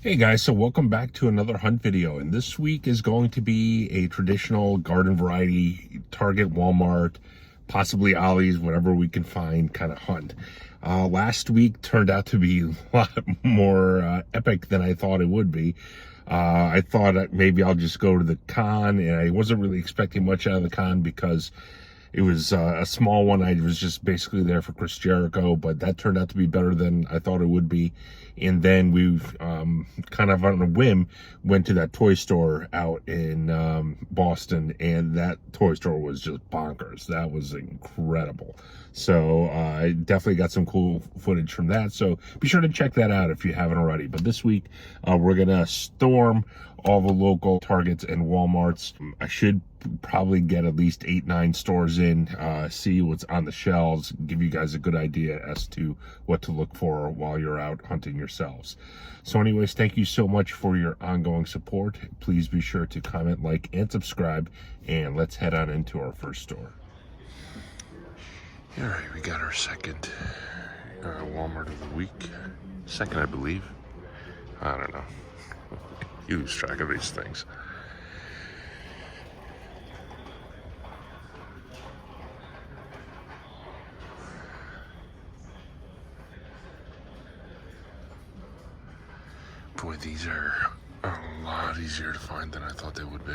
Hey guys, so welcome back to another hunt video, and this week is going to be a traditional garden variety Target, Walmart, possibly Ollie's, whatever we can find kind of hunt. Last week turned out to be a lot more epic than I thought it would be. I thought that maybe I'll just go to the con, and I wasn't really expecting much out of the con because it was a small one. I was just basically there for Chris Jericho, but that turned out to be better than I thought it would be. And then we've kind of on a whim went to that toy store out in Boston, and that toy store was just bonkers. That was incredible. So I definitely got some cool footage from that. So be sure to check that out if you haven't already. But this week we're gonna storm all the local Targets and Walmarts. I should probably get at least 8-9 stores in, see what's on the shelves, give you guys a good idea as to what to look for while you're out hunting yourselves. So anyways, thank you so much for your ongoing support. Please be sure to comment, like, and subscribe, and let's head on into our first store. All right, we got our second Walmart of the week. Second, I believe. I don't know. You lose track of these things. Boy, these are a lot easier to find than I thought they would be.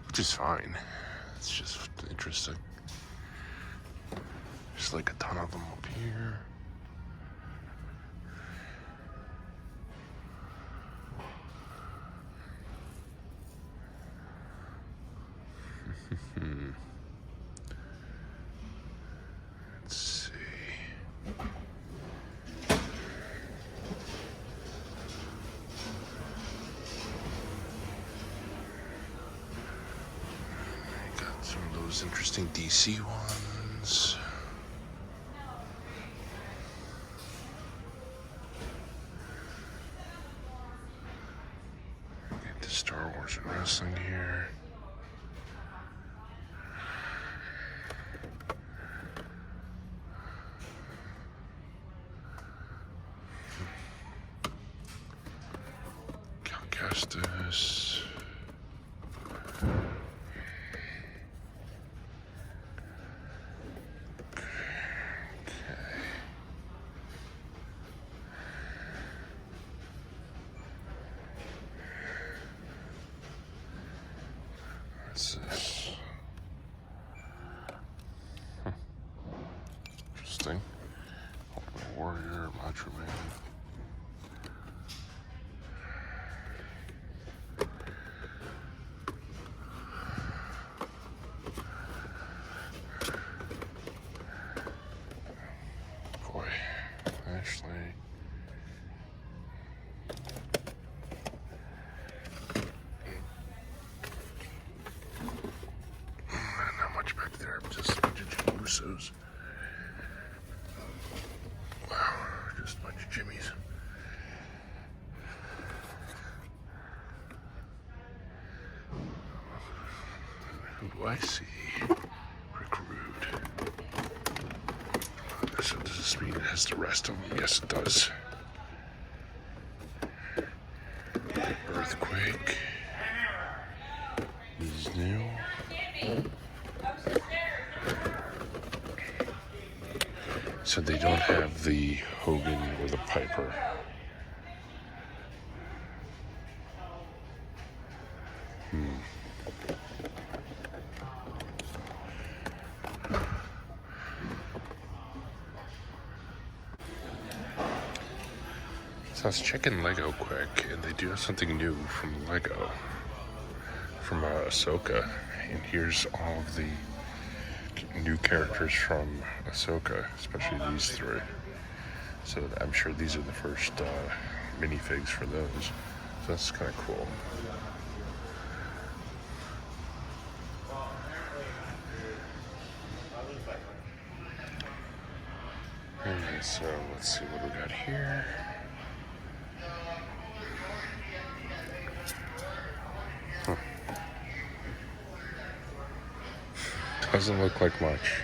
Which is fine. It's just interesting. There's like a ton of them up here. Let's see. Got some of those interesting DC ones. Get the Star Wars and wrestling here. Justice. What's this? Interesting. Ultimate Warrior, Macho Man. Actually, not much back there, just a bunch of Jimmy Usos. Wow, just a bunch of Jimmys. Who do I see? So does this mean it has the rest of them? Yes, it does. Earthquake is new. So they don't have the Hogan or the Piper. So I was checking Lego quick, and they do have something new from Lego, from Ahsoka, and here's all of the new characters from Ahsoka, especially these three. So I'm sure these are the first minifigs for those, so that's kind of cool. And so let's see what we got here. Doesn't look like much.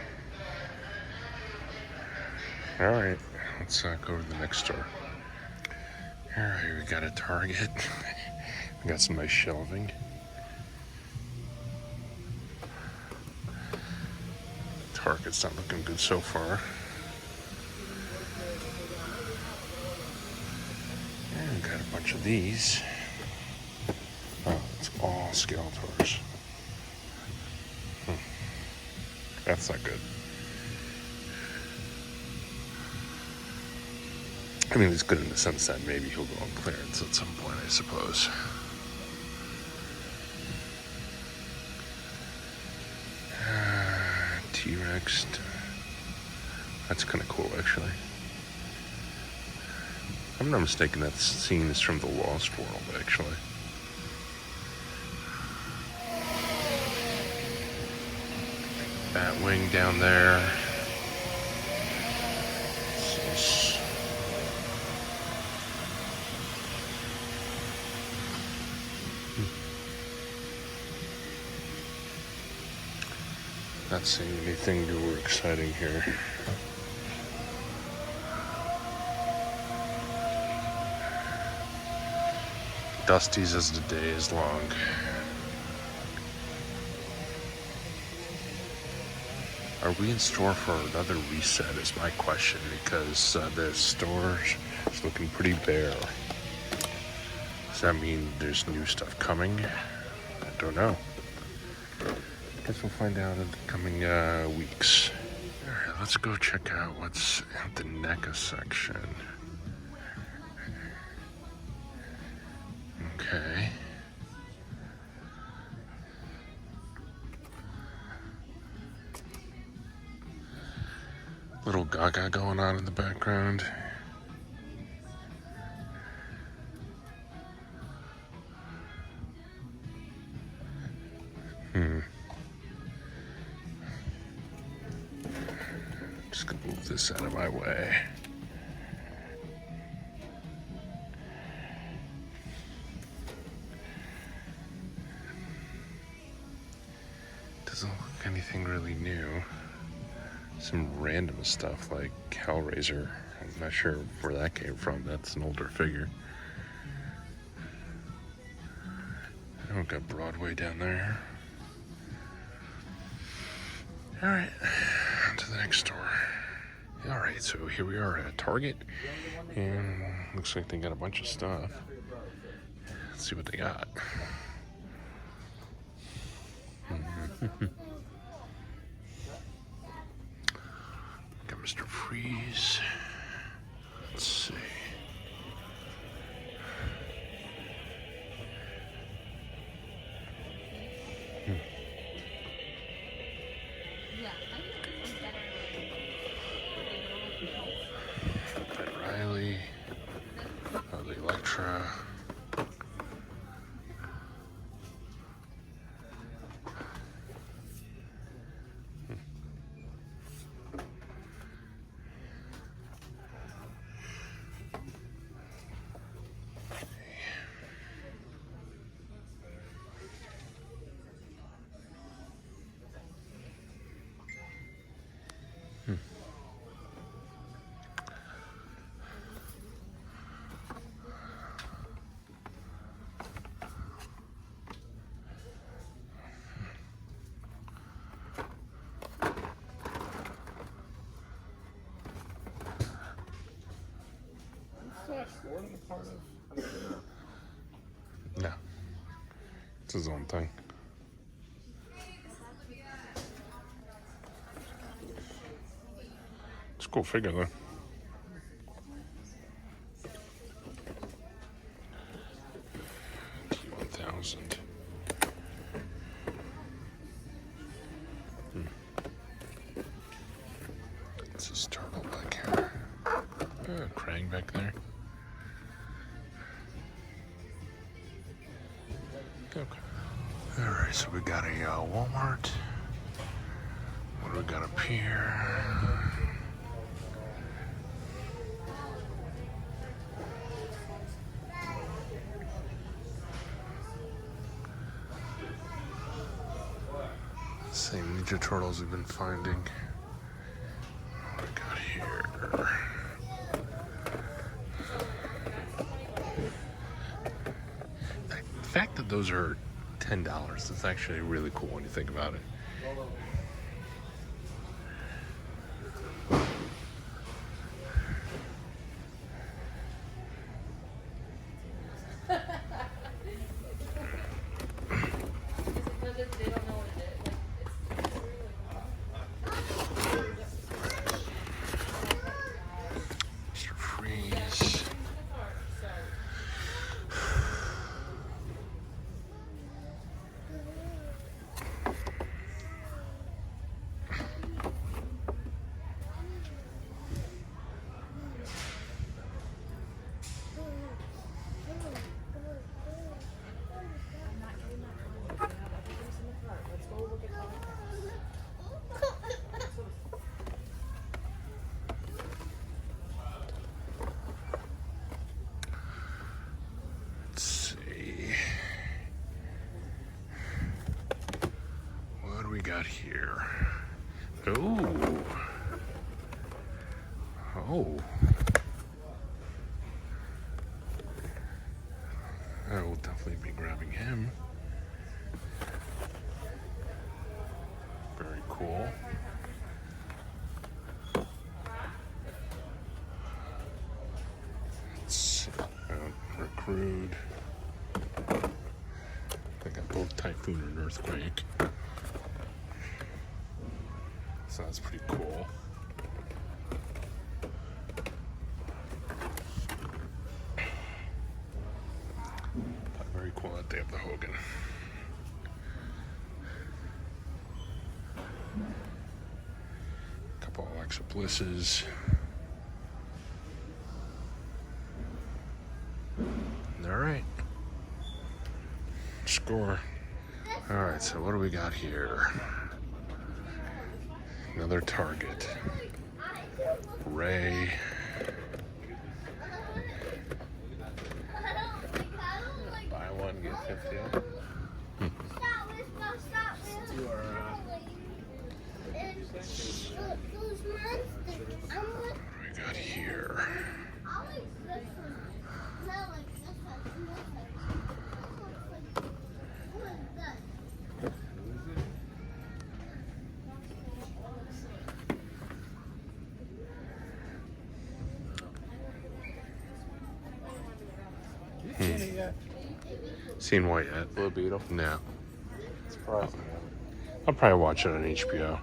Alright, let's go to the next store. Alright, we got a Target. We got some nice shelving. Target's not looking good so far. And got a bunch of these. Oh, it's all Skeletors. That's not good. I mean, it's good in the sense that maybe he'll go on clearance at some point, I suppose. T-Rex. That's kind of cool, actually. If I'm not mistaken, that scene is from The Lost World, actually. Batwing down there. Not seeing anything new or exciting here. Dusty's as the day is long. Are we in store for another reset is my question, because the store is looking pretty bare. Does that mean there's new stuff coming? I don't know. Guess we'll find out in the coming weeks. Alright, let's go check out what's at the NECA section. Okay. Little gaga going on in the background. Just gonna move this out of my way. Doesn't look anything really new. Some random stuff like Hellraiser. I'm not sure where that came from. That's an older figure. Oh, we've got Broadway down there. Alright, on to the next store. Alright, so here we are at Target. And looks like they got a bunch of stuff. Let's see what they got. Got Mr. Freeze. Let's see. Red Riley. The Electra. No. It's his own thing. It's a cool figure though. T1000. This is turtle back here. Krang back there. Okay. Alright, so we got a Walmart. What do we got up here? Same Ninja Turtles we've been finding. What do we got here? Those are $10. That's actually really cool when you think about it. Mr. Freeze. Let's see. What do we got here? Oh. Oh. I will definitely be grabbing him. Very cool. Let's recruit. They got both Typhoon and Earthquake. So that's pretty cool. But very cool that they have the Hogan. Couple Alexa Blisses. All right. Score. All right, so what do we got here? Another Target. Ray. Buy one, get 50. What do we got here? Seen what yet? Blue Beetle. No. Surprising. I'll probably watch it on HBO.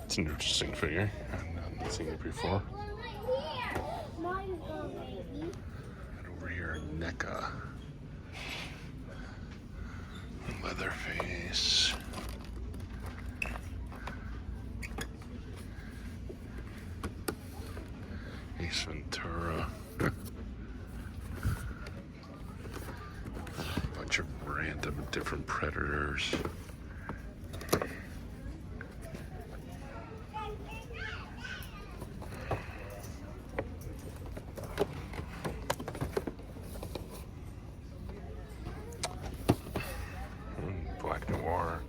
It's an interesting figure. I've not seen it before. And over here, NECA. Leatherface. Ace Ventura. Bunch of random different Predators. Black Noir.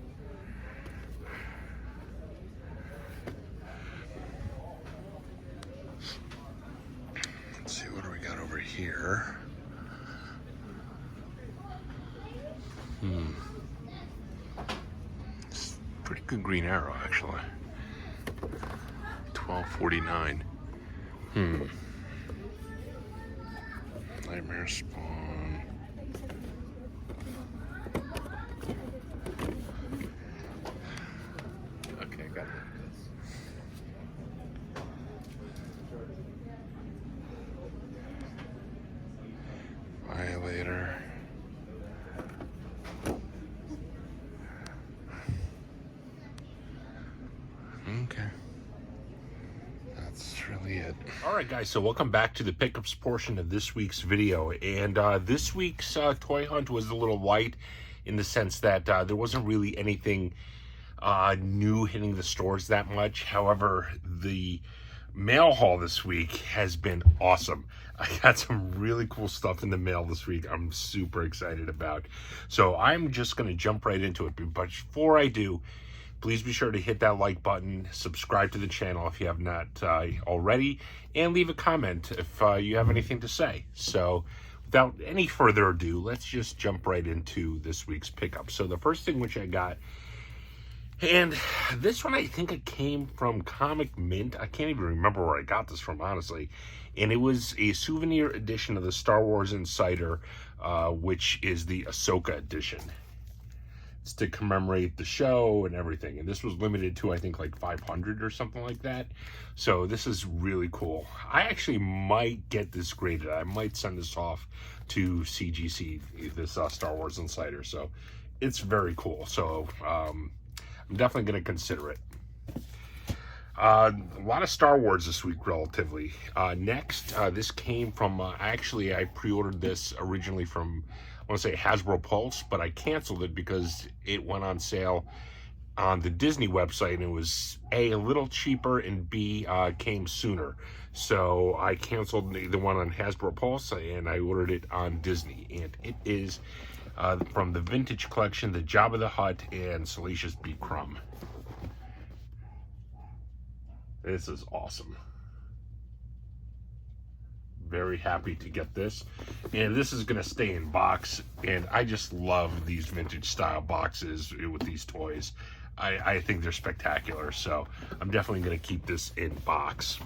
Let's see, what do we got over here? It's pretty good Green Arrow, actually. $12.49. Nightmare Spawn. Okay, got it. Violator. Okay. That's really it. All right, guys, so welcome back to the pickups portion of this week's video. And this week's toy hunt was a little light in the sense that there wasn't really anything new hitting the stores that much. However, the mail haul this week has been awesome. I got some really cool stuff in the mail this week I'm super excited about. So I'm just going to jump right into it. But before I do, Please be sure to hit that like button, subscribe to the channel if you have not already, and leave a comment if you have anything to say. So without any further ado, let's just jump right into this week's pickup. So the first thing which I got, and this one I think it came from Comic Mint. I can't even remember where I got this from, honestly. And it was a souvenir edition of the Star Wars Insider, which is the Ahsoka edition. It's to commemorate the show and everything. And this was limited to, I think, like 500 or something like that. So this is really cool. I actually might get this graded. I might send this off to CGC, this Star Wars Insider. So it's very cool. So I'm definitely going to consider it. A lot of Star Wars this week, relatively. Next, this came from, actually, I pre-ordered this originally from, I want to say Hasbro Pulse, but I canceled it because it went on sale on the Disney website, and it was A, a little cheaper, and B, came sooner. So I canceled the one on Hasbro Pulse, and I ordered it on Disney. And it is from the Vintage Collection, the Jabba the Hutt and Salacious B. Crumb. This is awesome. Very happy to get this, and this is going to stay in box, and I just love these vintage style boxes with these toys. I think they're spectacular, so I'm definitely going to keep this in box.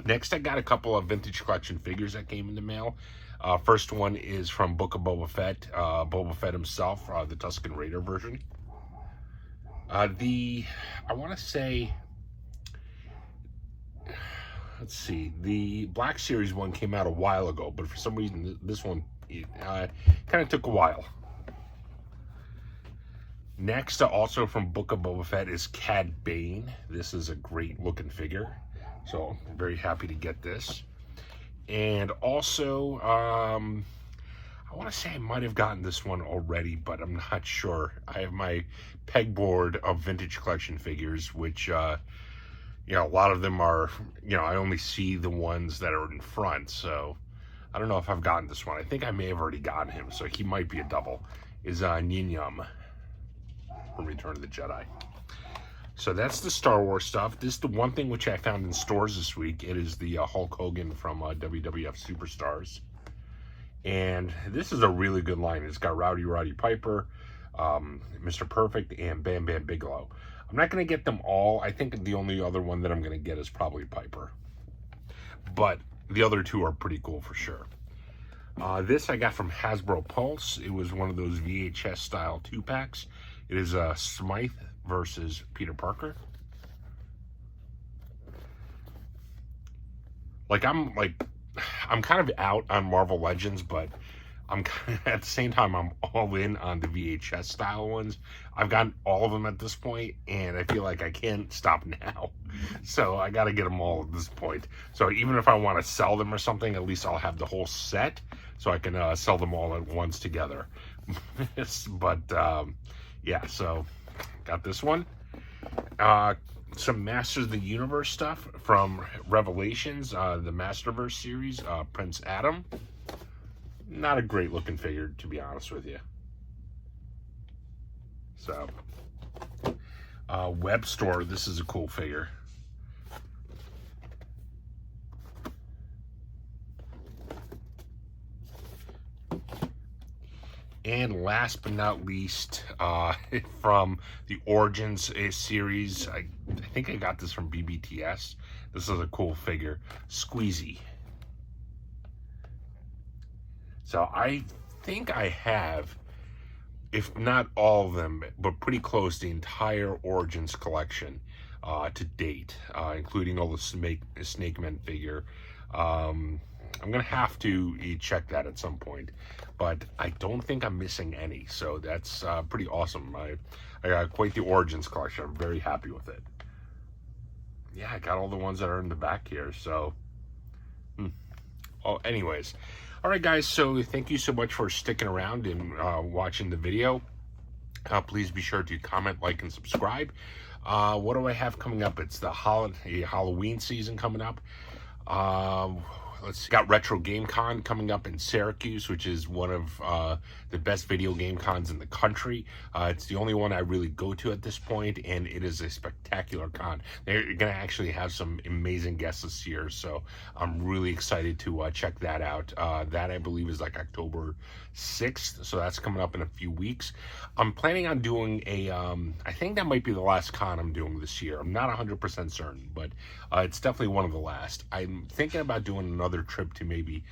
Next, I got a couple of Vintage Collection figures that came in the mail. First one is from Book of Boba Fett himself, the Tusken Raider version. I want to say, let's see, the Black Series one came out a while ago, but for some reason this one kind of took a while. Next, also from Book of Boba Fett, is Cad Bane. This is a great looking figure, so I'm very happy to get this. And also, I want to say I might have gotten this one already, but I'm not sure. I have my pegboard of Vintage Collection figures, which you know, a lot of them are, you know, I only see the ones that are in front, so I don't know if I've gotten this one. I think I may have already gotten him, so he might be a double. Is Nin Yum from Return of the Jedi. So that's the Star Wars stuff. This is the one thing which I found in stores this week. It is the Hulk Hogan from WWF Superstars. And this is a really good line. It's got Rowdy Roddy Piper, Mr. Perfect, and Bam Bam Bigelow. I'm not going to get them all. I think the only other one that I'm going to get is probably Piper. But the other two are pretty cool for sure. This I got from Hasbro Pulse. It was one of those VHS style 2-packs. It is Smythe versus Peter Parker. I'm kind of out on Marvel Legends, but I'm kind of, at the same time, I'm all in on the VHS style ones. I've gotten all of them at this point, and I feel like I can't stop now. So I got to get them all at this point. So even if I want to sell them or something, at least I'll have the whole set, so I can sell them all at once together. But yeah, so got this one. Some Masters of the Universe stuff from Revelations, the Masterverse series, Prince Adam. Not a great looking figure, to be honest with you. So, Web Store, this is a cool figure. And last but not least, from the Origins series, I think I got this from BBTS. This is a cool figure, Squeezy. So I think I have, if not all of them, but pretty close, the entire Origins collection to date, including all the Snake Men figure. I'm going to have to check that at some point, but I don't think I'm missing any, so that's pretty awesome. I got quite the Origins collection. I'm very happy with it. Yeah, I got all the ones that are in the back here, so... Oh, anyways. All right, guys, so thank you so much for sticking around and watching the video. Please be sure to comment, like, and subscribe. What do I have coming up? It's the Halloween season coming up. let's see, got Retro Game Con coming up in Syracuse, which is one of the best video game cons in the country. It's the only one I really go to at this point, and it is a spectacular con. They're going to actually have some amazing guests this year, so I'm really excited to check that out. That, I believe, is like October 6th, so that's coming up in a few weeks. I'm planning on doing a, I think that might be the last con I'm doing this year. I'm not 100% certain, but it's definitely one of the last. I'm thinking about doing another trip to maybe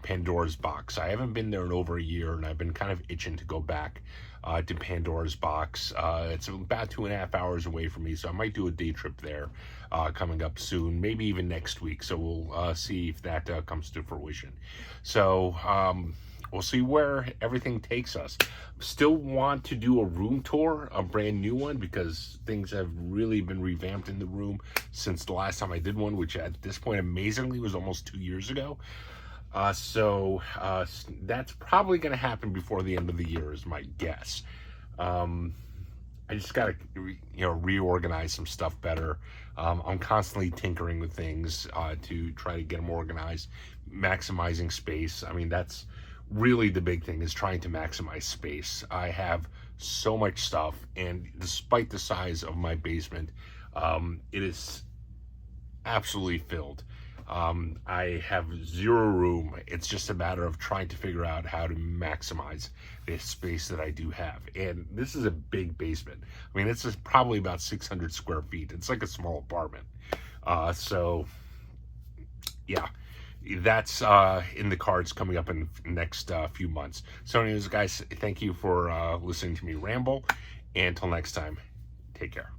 Pandora's Box. I haven't been there in over a year, and I've been kind of itching to go back to Pandora's Box. It's about 2.5 hours away from me, so I might do a day trip there coming up soon, maybe even next week. So we'll see if that comes to fruition. So we'll see where everything takes us. Still want to do a room tour, a brand new one, because things have really been revamped in the room since the last time I did one, which at this point, amazingly, was almost 2 years ago. So that's probably going to happen before the end of the year, is my guess. I just got to, reorganize some stuff better. I'm constantly tinkering with things to try to get them organized, maximizing space. I mean, that's really the big thing, is trying to maximize space. I have so much stuff, and despite the size of my basement, it is absolutely filled. I have zero room. It's just a matter of trying to figure out how to maximize the space that I do have. And this is a big basement. I mean, it's probably about 600 square feet. It's like a small apartment. So yeah, that's in the cards coming up in the next few months. So anyways, guys, thank you for listening to me ramble. And until next time, take care.